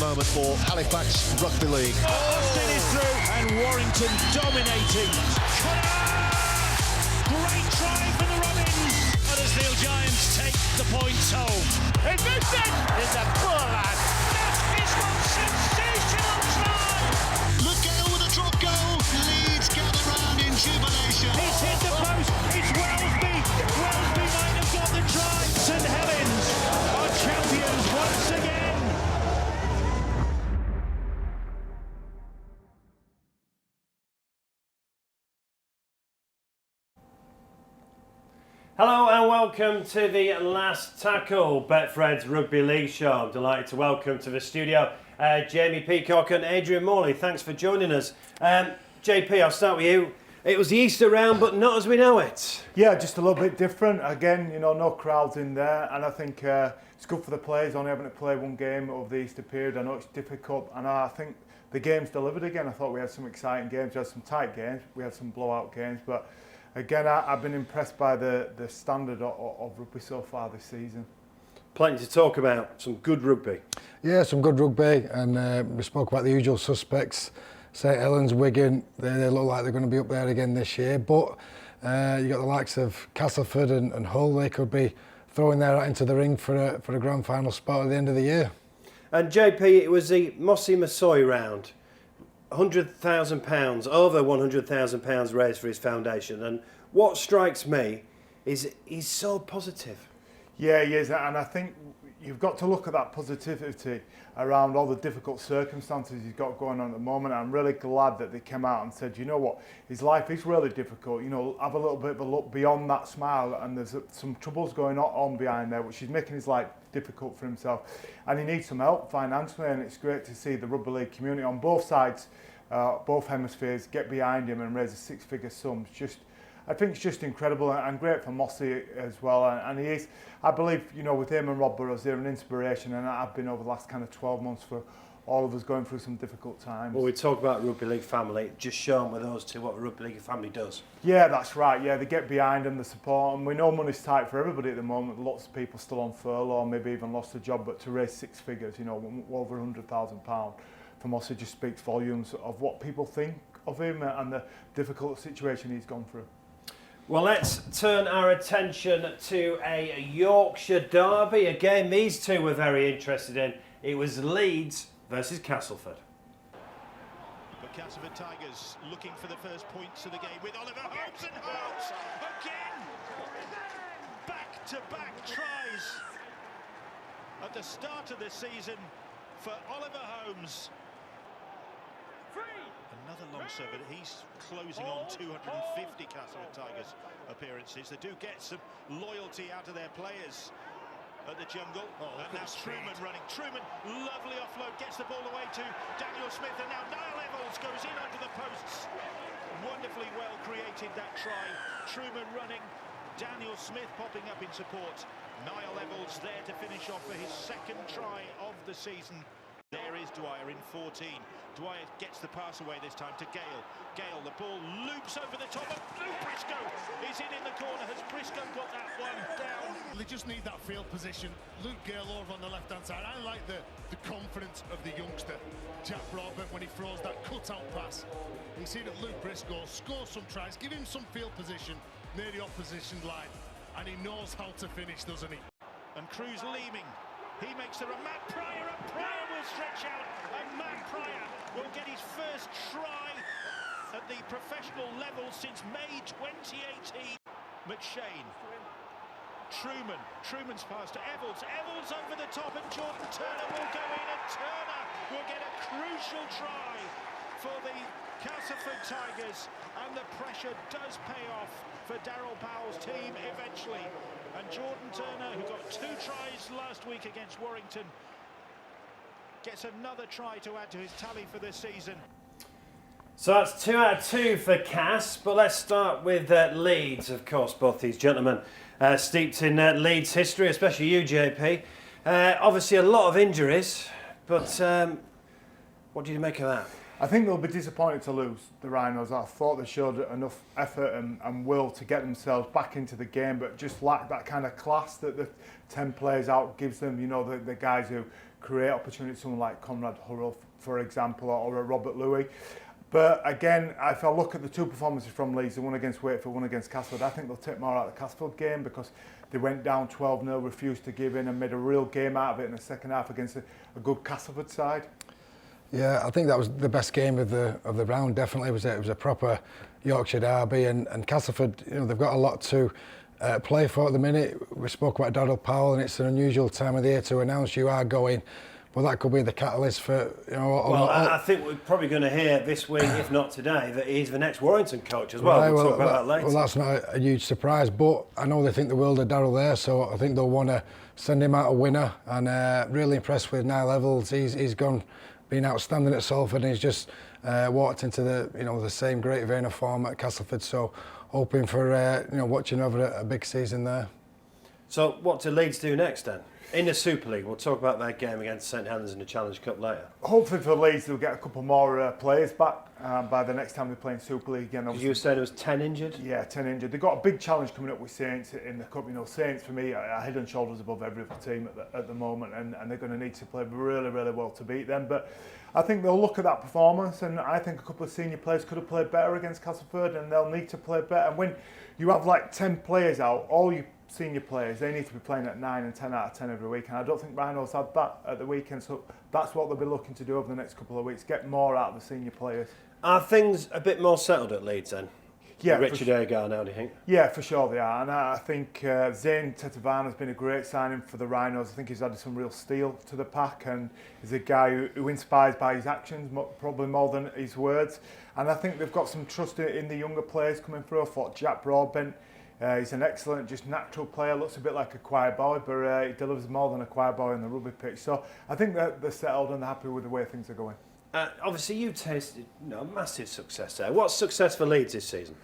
moment for Halifax Rugby League. Austin is through and Warrington dominating. Great try for the Robins. Huddersfield Giants take the points home. It's Vincent! It's a poor lad. That is one sensational try. Look out with a drop goal. Leeds gather round in jubilation. It's hit the post. It's Wellesby. Wellesby might have got the try. St Helens are champions once again. Hello and welcome to the Last Tackle, Betfred's Rugby League show. I'm delighted to welcome to the studio Jamie Peacock and Adrian Morley. Thanks for joining us. JP, I'll start with you. It was the Easter round, but not as we know it. Yeah, just a little bit different. Again, you know, no crowds in there, and I think it's good for the players only having to play one game over the Easter period. I know it's difficult, and I think the game's delivered again. I thought we had some exciting games, we had some tight games, we had some blowout games, but again, I've been impressed by the standard of rugby so far this season. Plenty to talk about, some good rugby. Yeah, some good rugby, and we spoke about the usual suspects. St Helens, Wigan, they look like they're going to be up there again this year, but you got the likes of Castleford and Hull. They could be throwing their hat into the ring for a grand final spot at the end of the year. And JP, it was the Mossy Massoy round. £100,000, over £100,000 raised for his foundation, and what strikes me is he's so positive. Yeah, he is, and I think you've got to look at that positivity around all the difficult circumstances he's got going on at the moment. I'm really glad that they came out and said, you know what, his life is really difficult, you know, have a little bit of a look beyond that smile, and there's some troubles going on behind there, which is making his life difficult for himself, and he needs some help financially, and it's great to see the rugby league community on both sides, both hemispheres, get behind him and raise a six-figure sum. I think it's just incredible, and great for Mossy as well, and he is, I believe, you know, with him and Rob Burrows, they're an inspiration, and I've been over the last kind of 12 months for all of us going through some difficult times. Well, we talk about rugby league family, just shown with those two what a rugby league family does. Yeah, that's right, yeah, they get behind them, the support, and we know money's tight for everybody at the moment. Lots of people still on furlough, maybe even lost a job, but to raise six figures, you know, over £100,000 for Mossy just speaks volumes of what people think of him and the difficult situation he's gone through. Well, let's turn our attention to a Yorkshire Derby, a game these two were very interested in. It was Leeds versus Castleford. But Castleford Tigers looking for the first points of the game with Oliver Holmes, and Holmes again! Back-to-back tries at the start of the season for Oliver Holmes. Another long serve, he's closing on 250 Castleford Tigers appearances. They do get some loyalty out of their players at the jungle. And now Truman running. Truman, lovely offload, gets the ball away to Daniel Smith, and now Niall Evalds goes in under the posts. Wonderfully well created, that try. Truman running, Daniel Smith popping up in support. Niall Evalds there to finish off for his second try of the season. There is Dwyer in 14. Dwyer gets the pass away this time to Gale. Gale, the ball loops over the top of Luke Briscoe. Is in the corner. Has Briscoe got that one down? They just need that field position. Luke Gale over on the left-hand side. I like the confidence of the youngster, Jack Broadbent, when he throws that cut-out pass. He's seen that Luke Briscoe score some tries, give him some field position near the opposition line, and he knows how to finish, doesn't he? And Cruz leaming. He makes there a Matt Pryor, and Pryor will stretch out, and Matt Pryor will get his first try at the professional level since May 2018. McShane, Truman's pass to Evalds, Evalds over the top, and Jordan Turner will go in, and Turner will get a crucial try for the Castleford Tigers, and the pressure does pay off for Daryl Powell's team eventually. And Jordan Turner, who got 2 tries last week against Warrington, gets another try to add to his tally for this season. So that's 2 out of 2 for Cass, but let's start with Leeds. Of course, both these gentlemen steeped in Leeds history, especially you, JP. Obviously a lot of injuries, but what do you make of that? I think they'll be disappointed to lose, the Rhinos. I thought they showed enough effort and will to get themselves back into the game, but just lack that kind of class that the 10 players out gives them. You know, the guys who create opportunities, someone like Conrad Hurrell, for example, or a Robert Louis. But again, if I look at the two performances from Leeds, the one against Wakefield, one against Castleford, I think they'll take more out of the Castleford game because they went down 12-0, refused to give in and made a real game out of it in the second half against a good Castleford side. Yeah, I think that was the best game of the round. Definitely, it was a proper Yorkshire Derby, and Castleford, you know, they've got a lot to play for at the minute. We spoke about Daryl Powell, and it's an unusual time of the year to announce you are going. Well, that could be the catalyst for, you know. I think we're probably going to hear this week, if not today, that he's the next Warrington coach as well. Right, we'll talk about that later. Well, that's not a huge surprise, but I know they think the world of Daryl there, so I think they'll want to send him out a winner. And really impressed with 9 levels. He's been outstanding at Salford, and he's just walked into the same great vein of form at Castleford. So hoping for watching over a big season there. So what do Leeds do next then? In the Super League, we'll talk about that game against St Helens in the Challenge Cup later. Hopefully for Leeds, they'll get a couple more players back by the next time they play in Super League again. You were saying there was 10 injured? Yeah, 10 injured. They've got a big challenge coming up with Saints in the Cup. You know, Saints, for me, are head and shoulders above every other team at the moment, and they're going to need to play really, really well to beat them. But I think they'll look at that performance, and I think a couple of senior players could have played better against Castleford, and they'll need to play better. And when you have like 10 players out, all you senior players, they need to be playing at 9 and 10 out of 10 every week, and I don't think Rhinos had that at the weekend, so that's what they'll be looking to do over the next couple of weeks, get more out of the senior players. Are things a bit more settled at Leeds then? Yeah, Richard Agar now, do you think? Yeah, for sure they are, and I think Zane Tetevana has been a great signing for the Rhinos. I think he's added some real steel to the pack, and he's a guy who inspires by his actions, probably more than his words, and I think they've got some trust in the younger players coming through. I thought Jack Broadbent, he's an excellent, just natural player, looks a bit like a choir boy, but he delivers more than a choir boy on the rugby pitch. So I think that they're settled and they're happy with the way things are going. Obviously, you tasted massive success there. What's success for Leeds this season?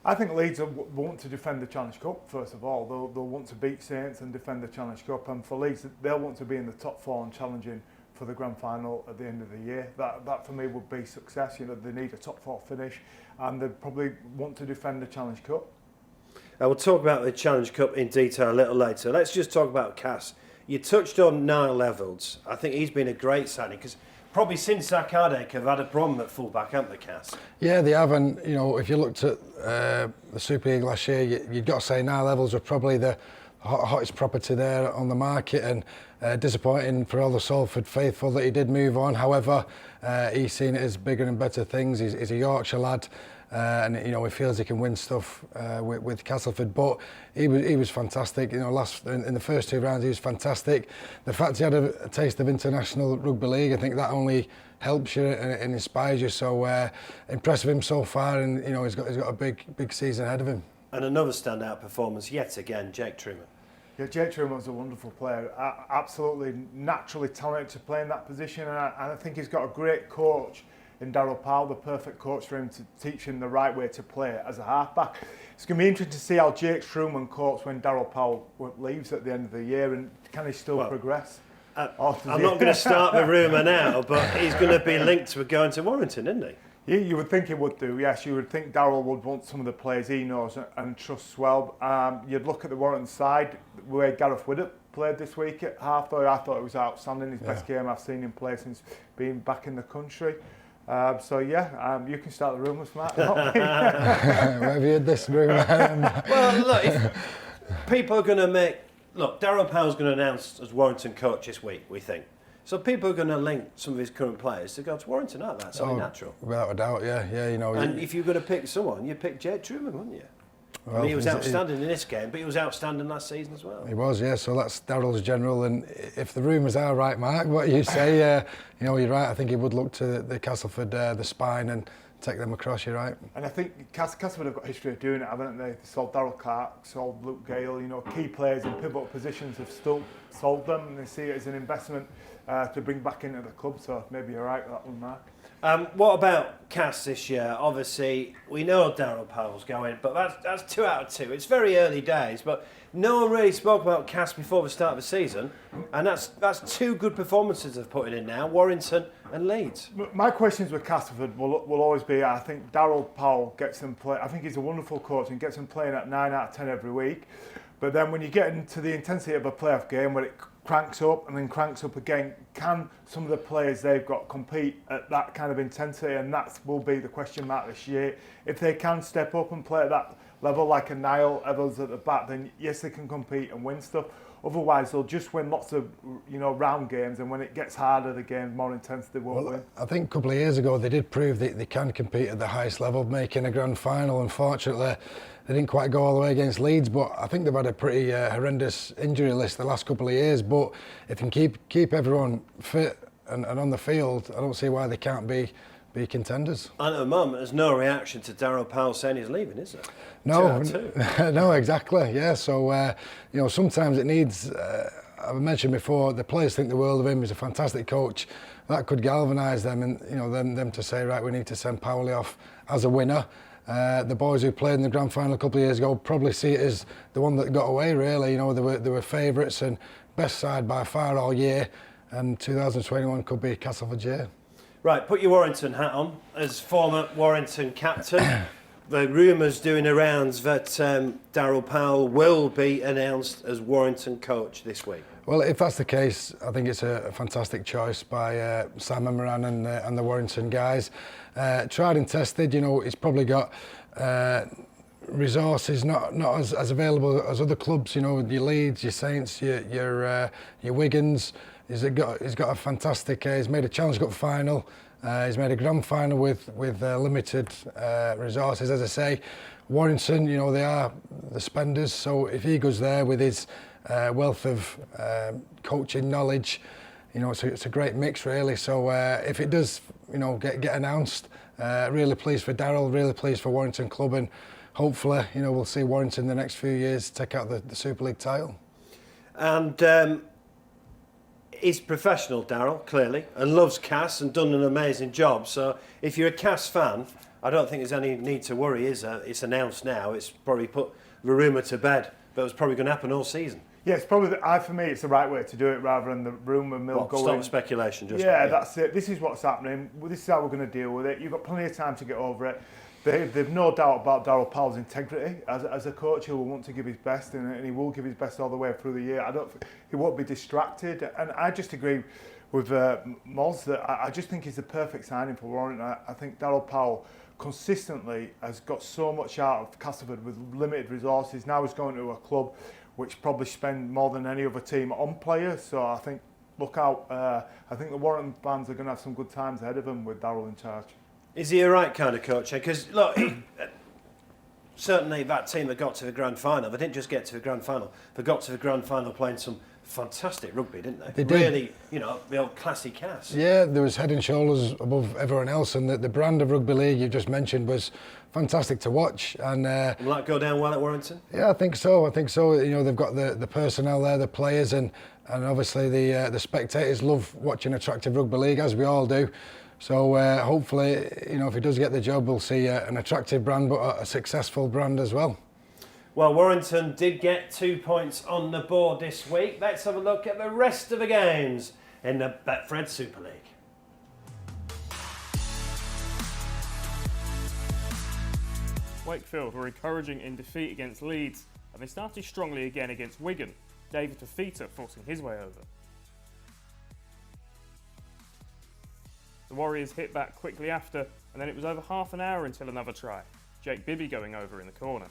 I think Leeds will want to defend the Challenge Cup, first of all. They'll want to beat Saints and defend the Challenge Cup. And for Leeds, they'll want to be in the top 4 and challenging for the grand final at the end of the year. That for me would be success. You know, they need a top 4 finish, and they probably want to defend the Challenge Cup. We'll talk about the Challenge Cup in detail a little later. Let's just talk about Cass. You touched on Niall Levels. I think he's been a great signing because probably since Zakardek have had a problem at fullback, haven't they, Cass? Yeah, they have, and you know, if you looked at the Super League last year, you've got to say Niall Levels were probably the hottest property there on the market, and disappointing for all the Salford faithful that he did move on. However, he's seen it as bigger and better things. He's a Yorkshire lad. And you know, he feels he can win stuff with Castleford, but he was fantastic. You know, in the first 2 rounds he was fantastic. The fact he had a taste of international rugby league, I think that only helps you and inspires you. So impressed with him so far, and you know, he's got a big season ahead of him. And another standout performance yet again, Jake Truman. Yeah, Jake Truman was a wonderful player, absolutely naturally talented to play in that position, and I think he's got a great coach in Daryl Powell, the perfect coach for him to teach him the right way to play as a halfback. It's going to be interesting to see how Jake Truman copes when Daryl Powell leaves at the end of the year, and can he still progress? I'm not going to start the rumour now, but he's going to be linked to going to Warrington, isn't he? You would think he would do, yes. You would think Daryl would want some of the players he knows and trusts well. You'd look at the Warrington side, where Gareth Widdop played this week at half, though I thought it was outstanding, his best game I've seen him play since being back in the country. You can start the rumours, Matt. Where have you heard this rumour? Well, look, if people are going to Daryl Powell's going to announce as Warrington coach this week, we think. So people are going to link some of his current players to go to Warrington, aren't they? That's only natural. Without a doubt, yeah. You know. And if you're going to pick someone, you'd pick Jake Truman, wouldn't you? Well, I mean, he was outstanding in this game, but he was outstanding last season as well. He was, yeah. So that's Daryl's general. And if the rumours are right, Mark, what you say, you know, you're right. I think he would look to the Castleford, the spine, and take them across. You're right. And I think Castleford have got a history of doing it, haven't they? They sold Daryl Clark, sold Luke Gale. You know, key players in pivotal positions have still sold them, and they see it as an investment to bring back into the club. So maybe you're right with that one, Mark. What about Cass this year? Obviously, we know Daryl Powell's going, but that's 2 out of 2. It's very early days, but no one really spoke about Cass before the start of the season, and that's 2 good performances they've put in now, Warrington and Leeds. My questions with Castleford will always be, I think Daryl Powell gets them play. I think he's a wonderful coach and gets them playing at 9 out of 10 every week. But then when you get into the intensity of a playoff game where it cranks up and then cranks up again, can some of the players they've got compete at that kind of intensity? And that will be the question mark this year. If they can step up and play at that level like a Niall Evans at the back, then yes, they can compete and win stuff. Otherwise, they'll just win lots of, round games, and when it gets harder, the game's more intense, they won't win. I think a couple of years ago they did prove that they can compete at the highest level, making a grand final. Unfortunately, they didn't quite go all the way against Leeds, but I think they've had a pretty horrendous injury list the last couple of years. But if they can keep everyone fit and on the field, I don't see why they can't be contenders. And at the moment, there's no reaction to Daryl Powell saying he's leaving, is there? No, no, exactly. Yeah, so sometimes it needs. I've mentioned before, the players think the world of him. He's a fantastic coach. That could galvanise them, and them to say, right, we need to send Powell off as a winner. The boys who played in the grand final a couple of years ago probably see it as the one that got away. Really, they were favourites and best side by far all year. And 2021 could be Castleford's year. Right, put your Warrington hat on as former Warrington captain. The rumours doing the rounds that Daryl Powell will be announced as Warrington coach this week. Well, if that's the case, I think it's a fantastic choice by Simon Moran and the Warrington guys. Tried and tested, he's probably got resources not as available as other clubs. Your Leeds, your Saints, your Wigans. He's got a fantastic. He's made a Challenge Cup final. He's made a grand final with limited resources. As I say, Warrington, they are the spenders. So if he goes there with his wealth of coaching knowledge, it's a great mix really. So if it does, get announced, really pleased for Daryl, really pleased for Warrington Club, and hopefully, we'll see Warrington the next few years take out the Super League title. And he's professional, Daryl, clearly, and loves Cass and done an amazing job. So if you're a Cass fan, I don't think there's any need to worry, is there? It's announced now. It's probably put the rumour to bed, but it's probably going to happen all season. Yeah, it's probably, for me, it's the right way to do it rather than the rumour mill going. Stop speculation, just. Yeah, that's it. This is what's happening. This is how we're going to deal with it. You've got plenty of time to get over it. They've no doubt about Daryl Powell's integrity as a coach. He will want to give his best, and he will give his best all the way through the year. He won't be distracted, and I just agree with Moz that I just think he's the perfect signing for Warrington. I think Daryl Powell consistently has got so much out of Castleford with limited resources. Now he's going to a club which probably spend more than any other team on players. So I think, look out. I think the Warrington fans are going to have some good times ahead of them with Daryl in charge. Is he a right kind of coach? Because, look, certainly that team that got to the grand final, they didn't just get to the grand final, they got to the grand final playing some fantastic rugby, didn't they? They did. Really, the old classy Cass. Yeah, there was head and shoulders above everyone else, and the brand of rugby league you just mentioned was fantastic to watch. And will that go down well at Warrington? Yeah, I think so. They've got the personnel there, the players, and obviously the spectators love watching attractive rugby league, as we all do. So hopefully, if he does get the job, we'll see an attractive brand, but a successful brand as well. Well, Warrington did get 2 points on the board this week. Let's have a look at the rest of the games in the Betfred Super League. Wakefield were encouraging in defeat against Leeds, and they started strongly again against Wigan. David Fafita forcing his way over. The Warriors hit back quickly after, and then it was over half an hour until another try. Jake Bibby going over in the corner.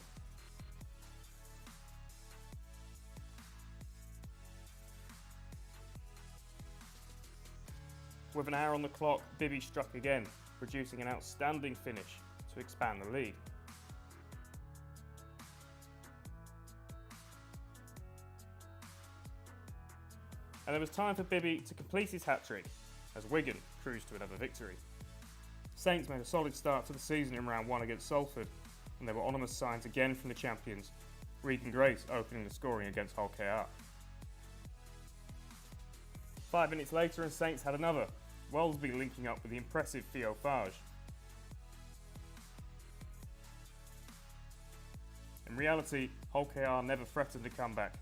With an hour on the clock, Bibby struck again, producing an outstanding finish to expand the lead. And there was time for Bibby to complete his hat-trick as Wigan cruised to another victory. Saints made a solid start to the season in round 1 against Salford, and there were ominous signs again from the champions, Regan Grace opening the scoring against Hull KR. 5 minutes later and Saints had another. Wellesby linking up with the impressive Theo Fage. In reality, Hull KR never threatened a comeback,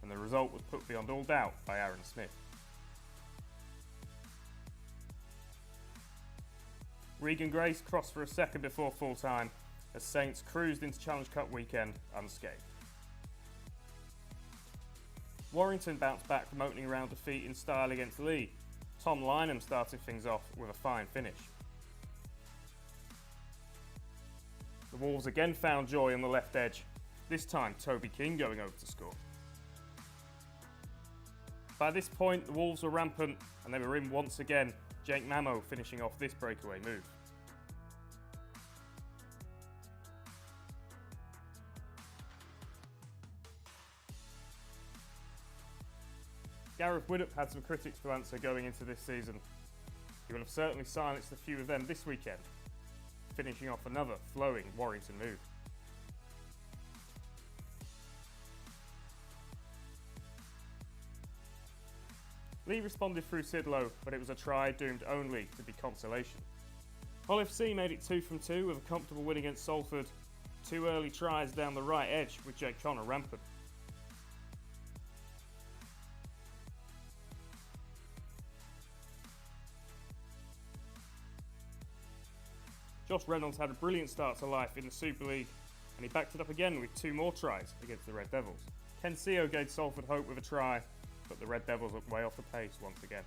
and the result was put beyond all doubt by Aaron Smith. Regan Grace crossed for a second before full time as Saints cruised into Challenge Cup weekend unscathed. Warrington bounced back from opening round defeat in style against Lee. Tom Lynham started things off with a fine finish. The Wolves again found joy on the left edge, this time Toby King going over to score. By this point the Wolves were rampant and they were in once again, Jake Mamo finishing off this breakaway move. Gareth Widdop had some critics to answer going into this season. He will have certainly silenced a few of them this weekend, finishing off another flowing Warrington move. Lee responded through Sidlow, but it was a try doomed only to be consolation. Hull FC made it 2 from 2 with a comfortable win against Salford. 2 early tries down the right edge with Jake Connor rampant. Josh Reynolds had a brilliant start to life in the Super League, and he backed it up again with 2 more tries against the Red Devils. Ken Seo gave Salford hope with a try, but the Red Devils looked way off the pace once again.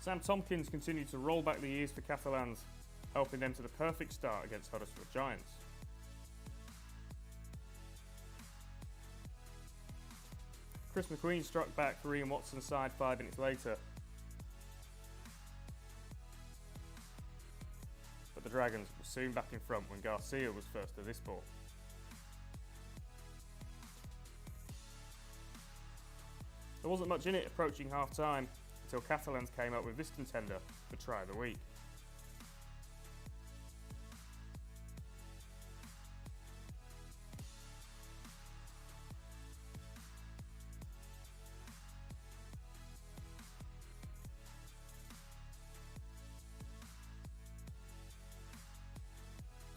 Sam Tompkins continued to roll back the years for Catalans, helping them to the perfect start against Huddersfield Giants. Chris McQueen struck back for Ian Watson's side 5 minutes later. But the Dragons were soon back in front when Garcia was first to this ball. There wasn't much in it approaching half time until Catalans came up with this contender for try of the week.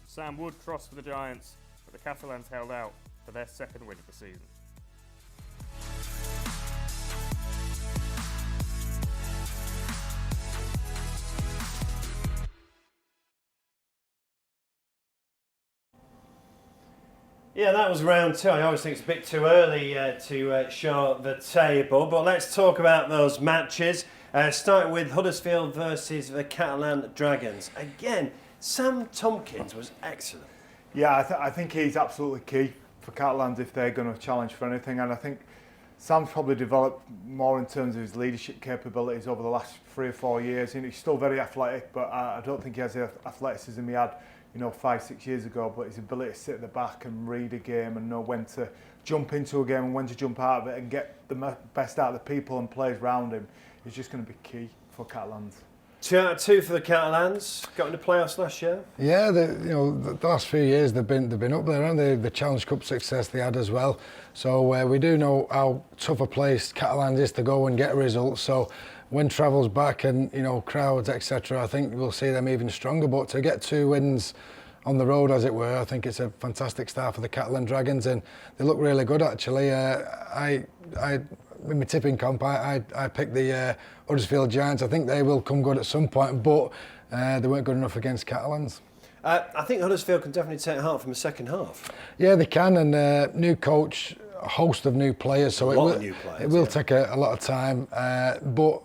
Sam Wood crossed for the Giants, but the Catalans held out for their second win of the season. Yeah, that was round 2. I always think it's a bit too early to show the table, but let's talk about those matches. Starting with Huddersfield versus the Catalan Dragons. Again, Sam Tompkins was excellent. Yeah, I think he's absolutely key for Catalans if they're going to challenge for anything, and I think Sam's probably developed more in terms of his leadership capabilities over the last 3 or 4 years. And he's still very athletic, but I don't think he has the athleticism he had 5-6 years ago, but his ability to sit at the back and read a game and know when to jump into a game and when to jump out of it and get the best out of the people and players around him is just going to be key for Catalans. 2 out of 2 for the Catalans. Got in the playoffs last year. Yeah, the last few years they've been up there, haven't they? The Challenge Cup success they had as well. So we do know how tough a place Catalans is to go and get results. So when travel's back and crowds etc., I think we'll see them even stronger. But to get 2 wins on the road, as it were, I think it's a fantastic start for the Catalan Dragons, and they look really good actually. In my tipping comp, I picked the Huddersfield Giants. I think they will come good at some point, but they weren't good enough against Catalans. I think Huddersfield can definitely take heart from the second half. Yeah, they can, and new coach, a host of new players, so it will take a lot of time. But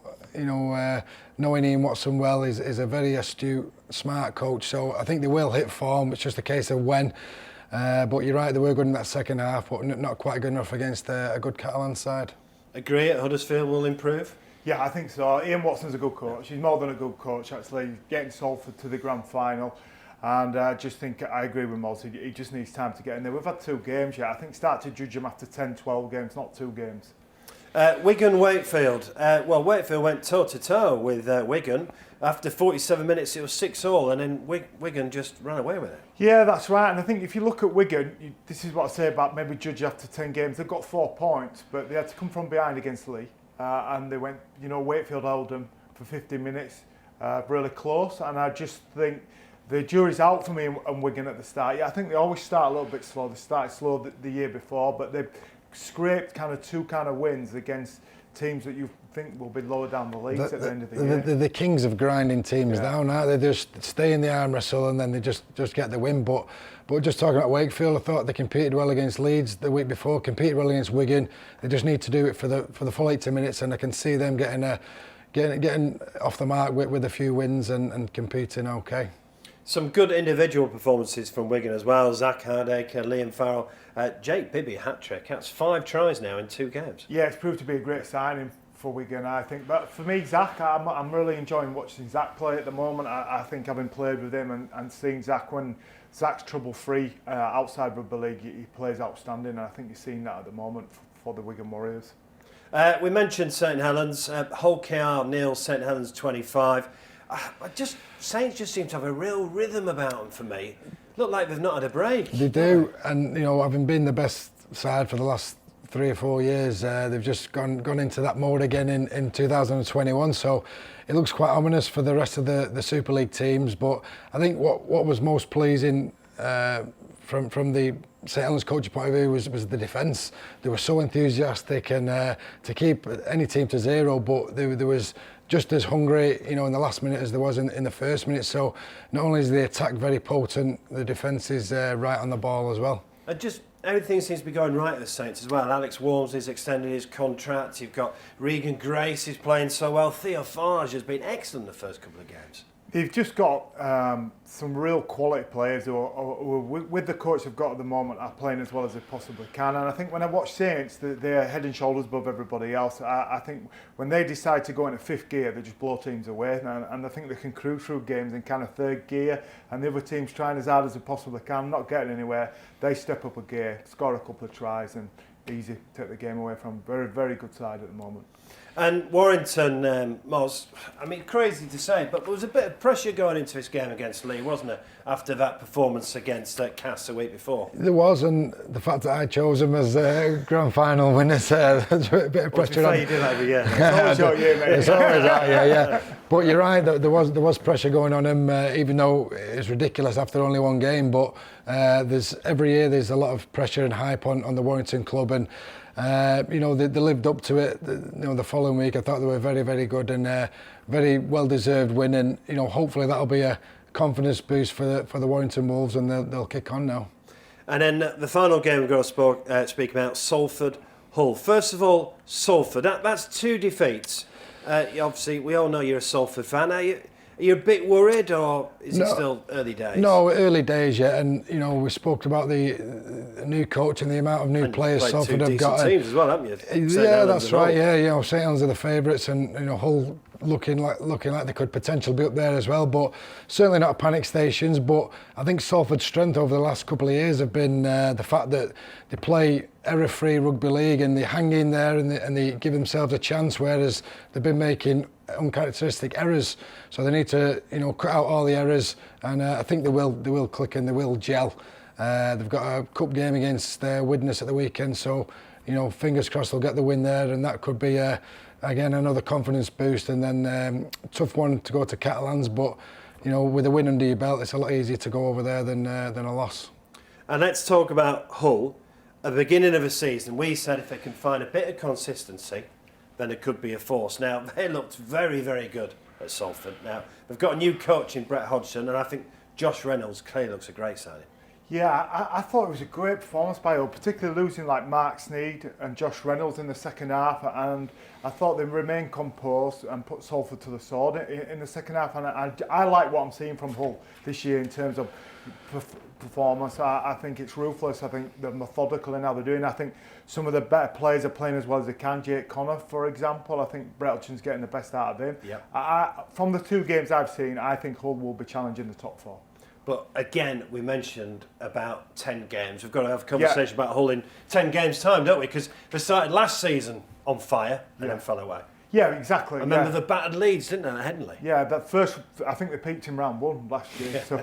knowing Ian Watson well is a very astute, smart coach, so I think they will hit form. It's just a case of when. But you're right, they were good in that second half, but not quite good enough against a good Catalan side. Agree, Huddersfield will improve? Yeah, I think so. Ian Watson's a good coach. He's more than a good coach, actually. He's getting Salford to the grand final. And I just think I agree with Moz. He just needs time to get in there. We've had 2 games yet. I think start to judge him after 10, 12 games, not 2 games. Wigan Wakefield. Well, Wakefield went toe-to-toe with Wigan. After 47 minutes, it was 6-all, and then Wigan just ran away with it. Yeah, that's right. And I think if you look at Wigan, this is what I say about maybe judge after 10 games. They've got 4 points, but they had to come from behind against Lee. And they went, Wakefield held them for 50 minutes, really close. And I just think the jury's out for me and Wigan at the start. Yeah, I think they always start a little bit slow. They started slow the year before, but they've scraped kind of 2 kind of wins against teams that you think will be lower down the leagues at the end of the year. They're the kings of grinding teams down, aren't they? They just stay in the arm wrestle and then they just get the win. But just talking about Wakefield, I thought they competed well against Leeds the week before, competed well against Wigan. They just need to do it for the full 80 minutes, and I can see them getting off the mark with a few wins and competing okay. Some good individual performances from Wigan as well. Zach Hardacre, Liam Farrell, Jake Bibby, hat-trick. That's 5 tries now in 2 games. Yeah, it's proved to be a great signing for Wigan, I think. But for me, Zach, I'm really enjoying watching Zach play at the moment. I think having played with him and seeing Zach, when Zach's trouble-free outside Rugby League, he plays outstanding. And I think you're seeing that at the moment for the Wigan Warriors. We mentioned St Helens. Hull KR nil, St Helens 25. Saints just seem to have a real rhythm about them for me. Look like they've not had a break. They do, and having been the best side for the last 3 or 4 years, they've just gone into that mode again in 2021. So it looks quite ominous for the rest of the Super League teams. But I think what was most pleasing from the St Helens coaching point of view was the defence. They were so enthusiastic and to keep any team to 0, but there was just as hungry, in the last minute as there was in the first minute. So not only is the attack very potent, the defence is right on the ball as well. And just everything seems to be going right at the Saints as well. Alex Walmsley's extended his contract. You've got Regan Grace is playing so well. Theo Farge has been excellent the first couple of games. They've just got some real quality players who are, with the coach they've got at the moment, are playing as well as they possibly can. And I think when I watch Saints, they're head and shoulders above everybody else. I think when they decide to go into 5th gear, they just blow teams away. And I think they can cruise through games in kind of 3rd gear. And the other teams trying as hard as they possibly can, not getting anywhere. They step up a gear, score a couple of tries, and easy take the game away from. Very, very good side at the moment. And Warrington, Moz, crazy to say, but there was a bit of pressure going into this game against Lee, wasn't there, after that performance against Cass the week before? There was, and the fact that I chose them as grand final winners, there's a bit of pressure on. You do that every year. It's always your year, mate. It's always that, yeah. But you're right, there was pressure going on him, even though it's ridiculous after only 1 game. But every year there's a lot of pressure and hype on the Warrington club, and they lived up to it. The following week, I thought they were very, very good and very well-deserved win. And hopefully that'll be a confidence boost for the Warrington Wolves, and they'll kick on now. And then the final game we're going to speak about, Salford Hull. First of all, Salford. That's 2 defeats. Obviously, we all know you're a Salford fan. Are you a bit worried, or is it still early days? No, early days yet, and we spoke about the new coach and the amount of new players Salford have got. Teams as well, haven't you? Yeah, that's right. Yeah, St Helens are the favourites, and Hull looking like they could potentially be up there as well. But certainly not panic stations. But I think Salford's strength over the last couple of years have been the fact that they play error-free rugby league and they hang in there and they give themselves a chance, whereas they've been making uncharacteristic errors. So they need to cut out all the errors, and I think they will click and they will gel. They've got a cup game against Widnes at the weekend, so fingers crossed they'll get the win there, and that could be again another confidence boost. And then tough one to go to Catalans, but with a win under your belt, it's a lot easier to go over there than a loss. And let's talk about Hull. At the beginning of the season, we said if they can find a bit of consistency, then it could be a force. Now, they looked very, very good at Salford. Now, they've got a new coach in Brett Hodgson, and I think Josh Reynolds clearly looks a great signing. Yeah, I thought it was a great performance by Hull, particularly losing like Mark Sneed and Josh Reynolds in the second half, and I thought they remained composed and put Salford to the sword in the second half, and I like what I'm seeing from Hull this year in terms of performance. I think it's ruthless. I think they're methodical in how they're doing. I think some of the better players are playing as well as they can. Jake Connor, for example, I think Brett Hodgson's getting the best out of him. Yep. From the 2 games I've seen, I think Hull will be challenging the top 4. But again, we mentioned about 10 games. We've got to have a conversation about holding 10 games time, don't we? Because they started last season on fire and then fell away. Yeah, exactly. I remember the battered Leeds, didn't they, at Henley? Yeah, that first, I think they peaked in round 1 last year. So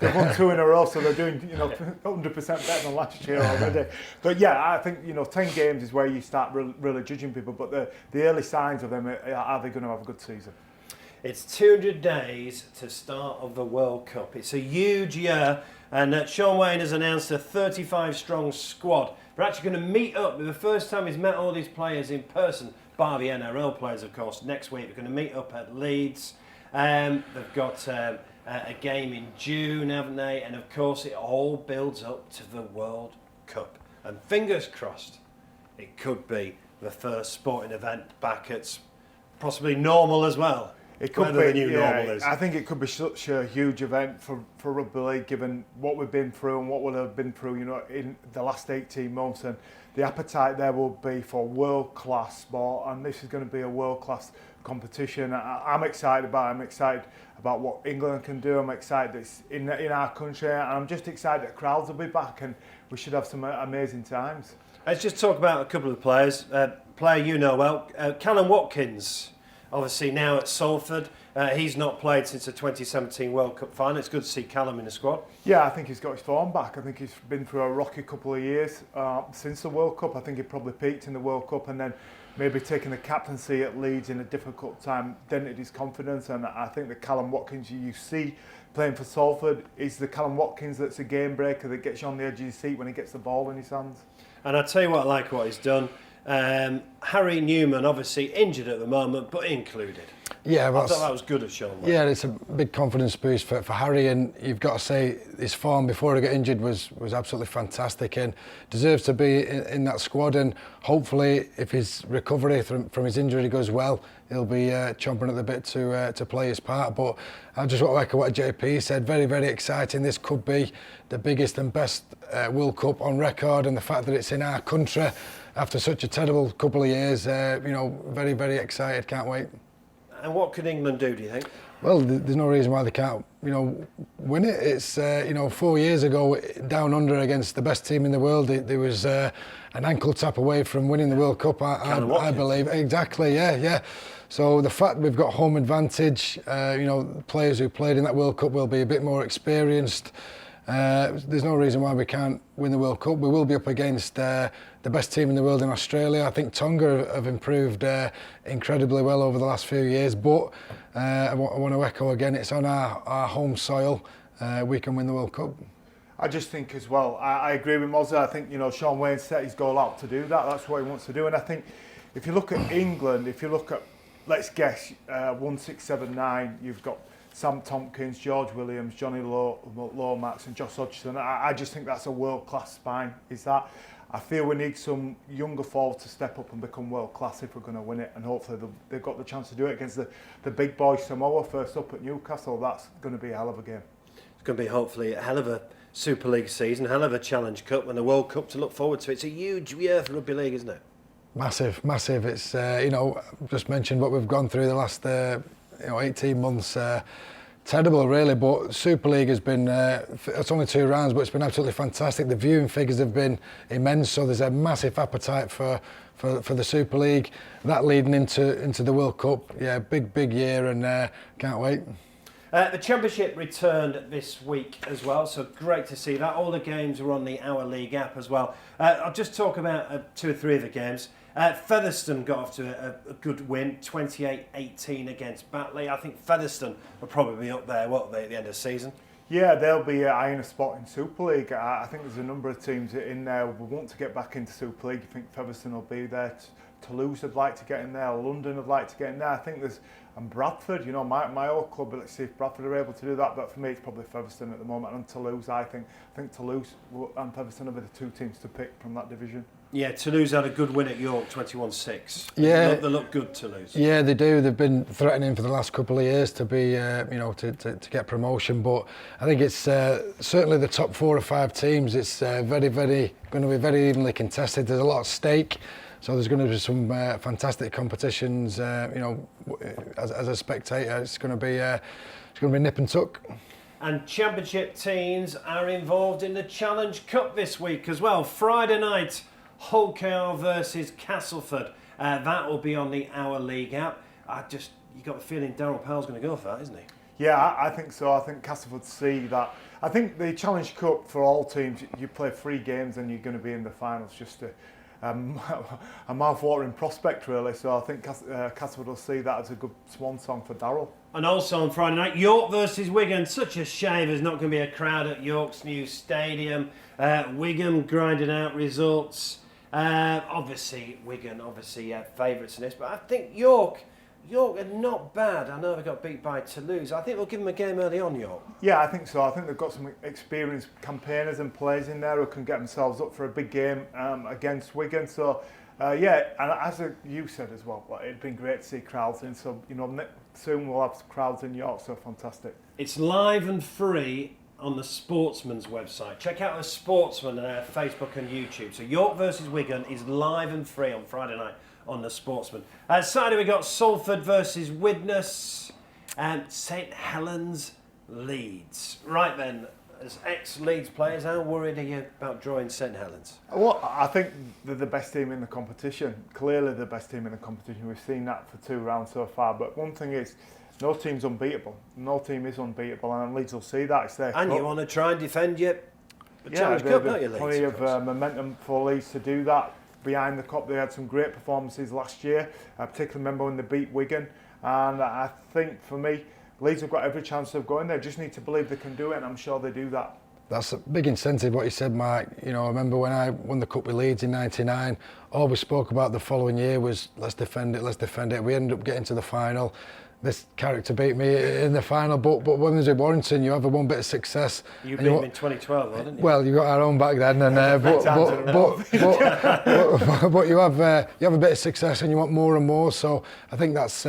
they've won 2 in a row, so they're doing 100% better than last year already. But yeah, I think 10 games is where you start really judging people. But the early signs of them are they going to have a good season? It's 200 days to start of the World Cup. It's a huge year, and Shaun Wane has announced a 35-strong squad. We're actually going to meet up. For the first time he's met all these players in person, bar the NRL players, of course. Next week, we're going to meet up at Leeds. They've got a game in June, haven't they? And of course, it all builds up to the World Cup. And fingers crossed, it could be the first sporting event back at possibly normal as well. It could Whether be, the new normal is. I think it could be such a huge event for Rugby League, given what we've been through and what we'll have been through, in the last 18 months. And the appetite there will be for world-class sport, and this is going to be a world-class competition. I'm excited about it. I'm excited about what England can do. I'm excited that it's in our country, and I'm just excited that crowds will be back, and we should have some amazing times. Let's just talk about a couple of players. Player you know well, Callum Watkins. Obviously now at Salford, he's not played since the 2017 World Cup final. It's good to see Callum in the squad. Yeah, I think he's got his form back. I think he's been through a rocky couple of years since the World Cup. I think he probably peaked in the World Cup and then maybe taking the captaincy at Leeds in a difficult time dented his confidence. And I think the Callum Watkins you see playing for Salford is the Callum Watkins that's a game breaker, that gets you on the edge of your seat when he gets the ball in his hands. And I tell you what, I like what he's done. Harry Newman, obviously injured at the moment, but included. Yeah, I thought that was good of Shaun. Yeah, it's a big confidence boost for Harry, and you've got to say his form before he got injured was absolutely fantastic and deserves to be in that squad. And hopefully, if his recovery from his injury goes well, he'll be chomping at the bit to play his part. But I just want to echo what JP said. Very, very exciting. This could be the biggest and best World Cup on record, and the fact that it's in our country after such a terrible couple of years, very, very excited. Can't wait. And what could England do you think? Well, there's no reason why they can't, win it. It's, 4 years ago, down under against the best team in the world, there was an ankle tap away from winning the World Cup, I believe. Exactly, yeah. So the fact we've got home advantage, players who played in that World Cup will be a bit more experienced. There's no reason why we can't win the World Cup. We will be up against the best team in the world in Australia. I think Tonga have improved incredibly well over the last few years, but I want to echo again, it's on our home soil. We can win the World Cup. I just think as well, I agree with Mozza. I think, Shaun Wane set his goal out to do that. That's what he wants to do. And I think if you look at England, if you look at, let's guess, 1, 6, 7, 9, you've got Sam Tompkins, George Williams, Johnny Lomax and Josh Hodgson. I just think that's a world-class spine, is that. I feel we need some younger forwards to step up and become world-class if we're going to win it, and hopefully they've got the chance to do it against the big boy Samoa first up at Newcastle. That's going to be a hell of a game. It's going to be hopefully a hell of a Super League season, a hell of a Challenge Cup and the World Cup to look forward to. It's a huge year for Rugby League, isn't it? Massive. It's, just mentioned what we've gone through the last 18 months. Terrible really, but Super League has been, it's only 2 rounds, but it's been absolutely fantastic. The viewing figures have been immense, so there's a massive appetite for the Super League. That leading into the World Cup, yeah, big year, and can't wait. The Championship returned this week as well, so great to see that. All the games were on the Our League app as well. I'll just talk about 2 or 3 of the games. Featherstone got off to a good win, 28-18 against Batley. I think Featherstone will probably be up there, won't they, at the end of the season? Yeah, they'll be eyeing a spot in Super League. I think there's a number of teams in there who want to get back into Super League. I think Featherstone will be there. Toulouse would like to get in there. London would like to get in there. I think there's... And Bradford, my old club, let's see if Bradford are able to do that. But for me, it's probably Featherstone at the moment. And Toulouse, I think Toulouse and Featherstone will be the 2 teams to pick from that division. Yeah, Toulouse had a good win at York, 21-6. Yeah, they look good, Toulouse. Yeah, they do. They've been threatening for the last couple of years to be, to get promotion. But I think it's certainly the top 4 or 5 teams. It's very, very going to be very evenly contested. There's a lot at stake. So there's going to be some fantastic competitions. As a spectator, it's going to be nip and tuck. And Championship teams are involved in the Challenge Cup this week as well. Friday night, Hull KR versus Castleford. That will be on the Our League app. You got the feeling Daryl Powell's going to go for that, isn't he? Yeah, I think so. I think Castleford see that. I think the Challenge Cup for all teams, you play 3 games and you're going to be in the finals. Just a mouth-watering prospect, really. So I think Castleford will see that as a good swan song for Daryl. And also on Friday night, York versus Wigan. Such a shame there's not going to be a crowd at York's new stadium. Wigan grinding out results. Obviously, Wigan favourites in this, but I think York are not bad. I know they got beat by Toulouse. I think they'll give them a game early on, York. Yeah, I think so. I think they've got some experienced campaigners and players in there who can get themselves up for a big game against Wigan. So, yeah, and as you said as well, it'd been great to see crowds in. So, soon we'll have crowds in York, so fantastic. It's live and free on the Sportsman's website. Check out the Sportsman Facebook and YouTube. So York versus Wigan is live and free on Friday night on the Sportsman. Saturday we got Salford versus Widnes and St Helens Leeds. Right then, as ex-Leeds players, how worried are you about drawing St Helens? Well, I think they're the best team in the competition. Clearly the best team in the competition. We've seen that for 2 rounds so far. But one thing is, no team's unbeatable. No team is unbeatable, and Leeds will see that. It's their and cup. You want to try and defend your Challenge Cup, don't you, Leeds? Plenty of momentum for Leeds to do that. Behind the cup, they had some great performances last year. I particularly remember when they beat Wigan. And I think, for me, Leeds have got every chance of going there. Just need to believe they can do it, and I'm sure they do that. That's a big incentive, what you said, Mike. I remember when I won the cup with Leeds in '99, all we spoke about the following year was let's defend it. We ended up getting to the final. This character beat me in the final, but when there's at Warrington, you have one bit of success. You beat him in 2012, didn't you? Well, you got our own back then, and but you have a bit of success, and you want more and more. So I think that's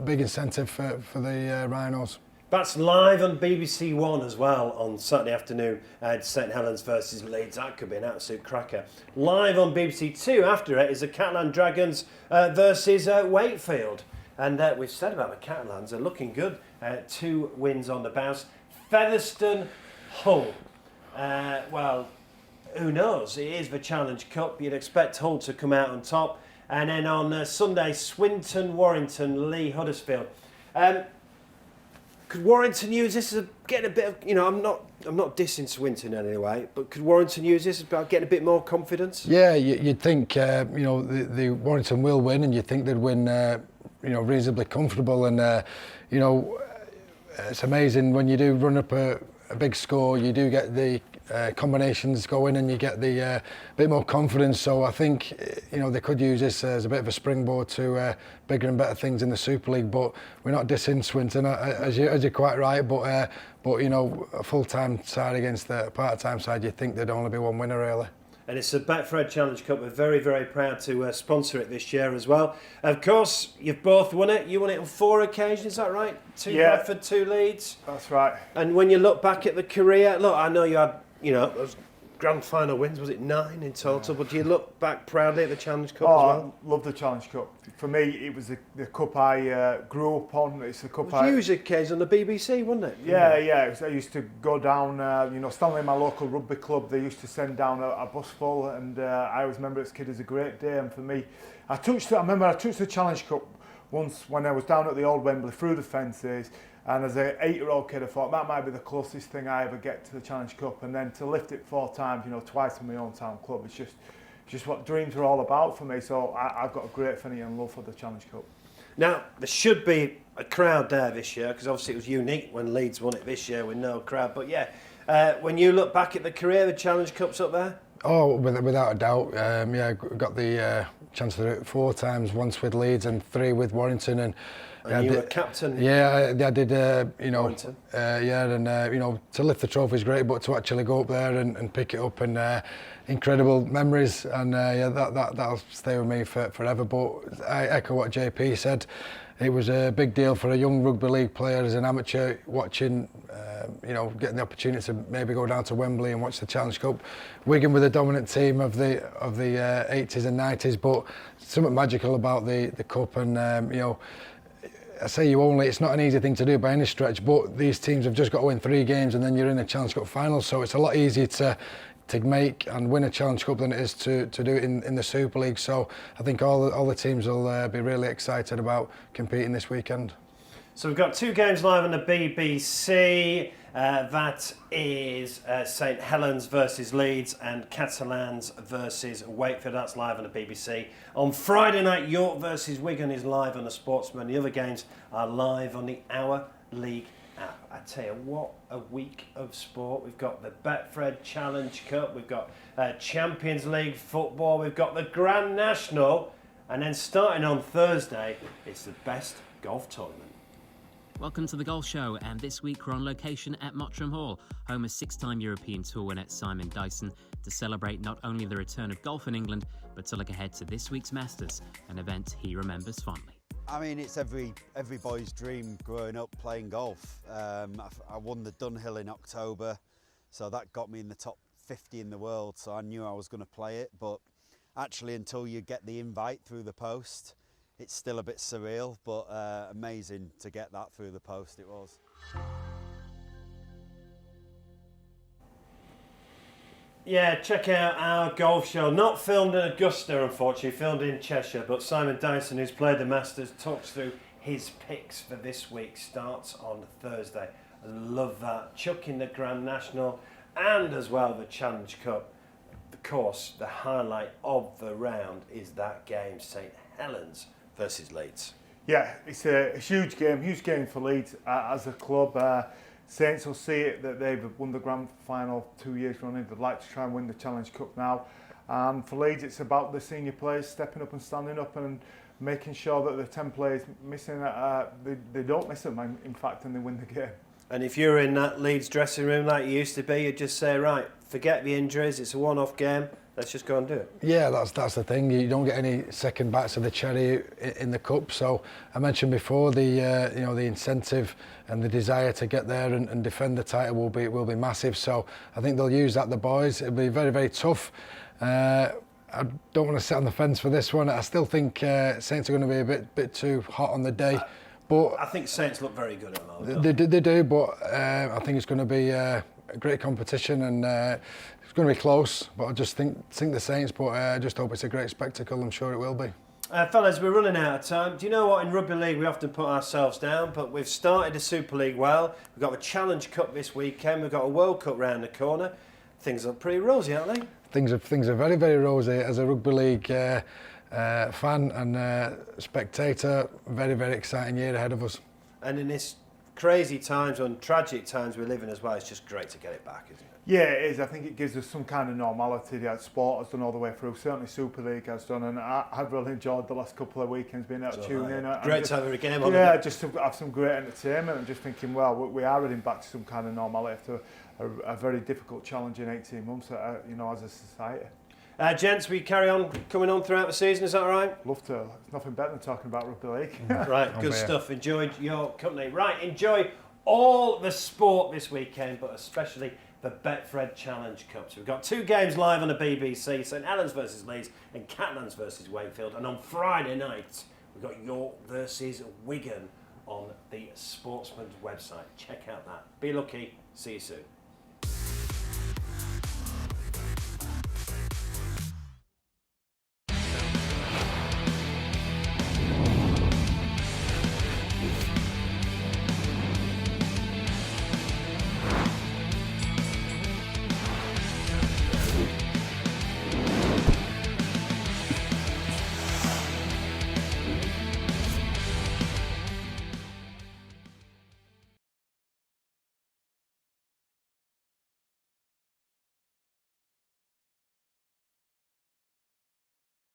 big incentive for the Rhinos. That's live on BBC One as well on Saturday afternoon. St Helens versus Leeds. That could be an absolute cracker. Live on BBC Two after it is the Catalan Dragons versus Wakefield. And we've said about the Catalans, they're looking good. 2 wins on the bounce. Featherstone, Hull. Well, who knows? It is the Challenge Cup. You'd expect Hull to come out on top. And then on Sunday, Swinton, Warrington, Lee, Huddersfield. Could Warrington use this as getting a bit of, I'm not dissing Swinton in any way, but could Warrington use this about getting a bit more confidence? Yeah, you'd think, the Warrington will win, and you'd think they'd win, reasonably comfortable. And, it's amazing when you do run up a big score, you do get the combinations going, and you get the bit more confidence. So I think they could use this as a bit of a springboard to bigger and better things in the Super League. But we're not dissing Swinton, as you're quite right. But a full-time side against a part-time side, you'd think there'd only be one winner really. And it's the Betfred Challenge Cup. We're very, very proud to sponsor it this year as well. Of course, you've both won it. You won it on 4 occasions, is that right? 2 Betfred, 2 Leeds. That's right. And when you look back at the career, look, I know you had, those grand final wins, was it 9 in total? But do you look back proudly at the Challenge Cup as well? I love the Challenge Cup. For me, it was the cup I grew up on. It's the cup it was usually a case on the BBC, wasn't it? Yeah. I used to go down, Stanley, my local rugby club, they used to send down a bus full, and I always remember as a kid as a great day. And for me, I touched the Challenge Cup once when I was down at the old Wembley through the fences. And as an 8-year-old kid, I thought that might be the closest thing I ever get to the Challenge Cup. And then to lift it 4 times, twice in my own town club, it's just what dreams are all about for me. So I've got a great affinity and love for the Challenge Cup. Now, there should be a crowd there this year, because obviously it was unique when Leeds won it this year with no crowd. But yeah, when you look back at the career, the Challenge Cup's up there? Oh, without a doubt. Got the chance to do it 4 times, once with Leeds and 3 with Warrington. And you were captain. Yeah, I did. Warrington. To lift the trophy is great, but to actually go up there and pick it up, and incredible memories, and that'll stay with me forever. But I echo what JP said. It was a big deal for a young rugby league player as an amateur watching, getting the opportunity to maybe go down to Wembley and watch the Challenge Cup. Wigan were the dominant team of the 80s and 90s, but something magical about the cup, and I say it's not an easy thing to do by any stretch, but these teams have just got to win 3 games and then you're in a Challenge Cup final, so it's a lot easier to make and win a Challenge Cup than it is to do it in the Super League. So I think all the teams will be really excited about competing this weekend. So we've got 2 games live on the BBC. That is St Helens versus Leeds and Catalans versus Wakefield. That's live on the BBC. On Friday night, York versus Wigan is live on the Sportsman. The other games are live on the Our League app. I tell you, what a week of sport. We've got the Betfred Challenge Cup, we've got Champions League football, we've got the Grand National, and then starting on Thursday, it's the best golf tournament. Welcome to the Golf Show, and this week we're on location at Mottram Hall, home of 6-time European Tour winner Simon Dyson, to celebrate not only the return of golf in England, but to look ahead to this week's Masters, an event he remembers fondly. I mean, it's every boy's dream growing up playing golf. I won the Dunhill in October, so that got me in the top 50 in the world, so I knew I was going to play it, but actually until you get the invite through the post, it's still a bit surreal, but amazing to get that through the post, it was. Yeah, check out our golf show. Not filmed in Augusta, unfortunately, filmed in Cheshire, but Simon Dyson, who's played the Masters, talks through his picks for this week. Starts on Thursday. I love that. Chucking the Grand National and as well the Challenge Cup. Of course, the highlight of the round is that game, St Helens versus Leeds. Yeah, it's a huge game for Leeds as a club. Saints will see it that they've won the grand final 2 years running. They'd like to try and win the Challenge Cup now. And for Leeds, it's about the senior players stepping up and standing up and making sure that the 10 players missing, they don't miss them, in fact, and they win the game. And if you're in that Leeds dressing room like you used to be, you'd just say, right, forget the injuries, it's a one-off game, let's just go and do it. Yeah, that's the thing. You don't get any second bites of the cherry in the cup. So I mentioned before the the incentive and the desire to get there and defend the title will be massive. So I think they'll use that. The boys, it'll be very, very tough. I don't want to sit on the fence for this one. I still think Saints are going to be a bit too hot on the day. But I think Saints look very good at the moment. They do, but I think it's going to be a great competition and it's going to be close. But I just think the Saints, but I just hope it's a great spectacle. I'm sure it will be. Fellas, we're running out of time. Do you know what? In Rugby League, we often put ourselves down, but we've started the Super League well. We've got a Challenge Cup this weekend. We've got a World Cup round the corner. Things look pretty rosy, aren't they? Things are very, very rosy. As a Rugby League fan and spectator, very, very exciting year ahead of us. And in this crazy times and tragic times we live in as well, it's just great to get it back, isn't it? Yeah, it is. I think it gives us some kind of normality that sport has done all the way through. Certainly Super League has done, and I've really enjoyed the last couple of weekends being able to tune in. Great to have a game on. Yeah, just to have some great entertainment and just thinking, well, we are heading back to some kind of normality after a very difficult challenge in 18 months, as a society. Gents, we carry on coming on throughout the season, is that all right? Love to. There's nothing better than talking about Rugby League. Right, good stuff. Enjoyed your company. Right, enjoy all the sport this weekend, but especially the Betfred Challenge Cup. So we've got 2 games live on the BBC, St Helens versus Leeds and Catalans versus Wakefield. And on Friday night, we've got York versus Wigan on the Sportsman's website. Check out that. Be lucky. See you soon.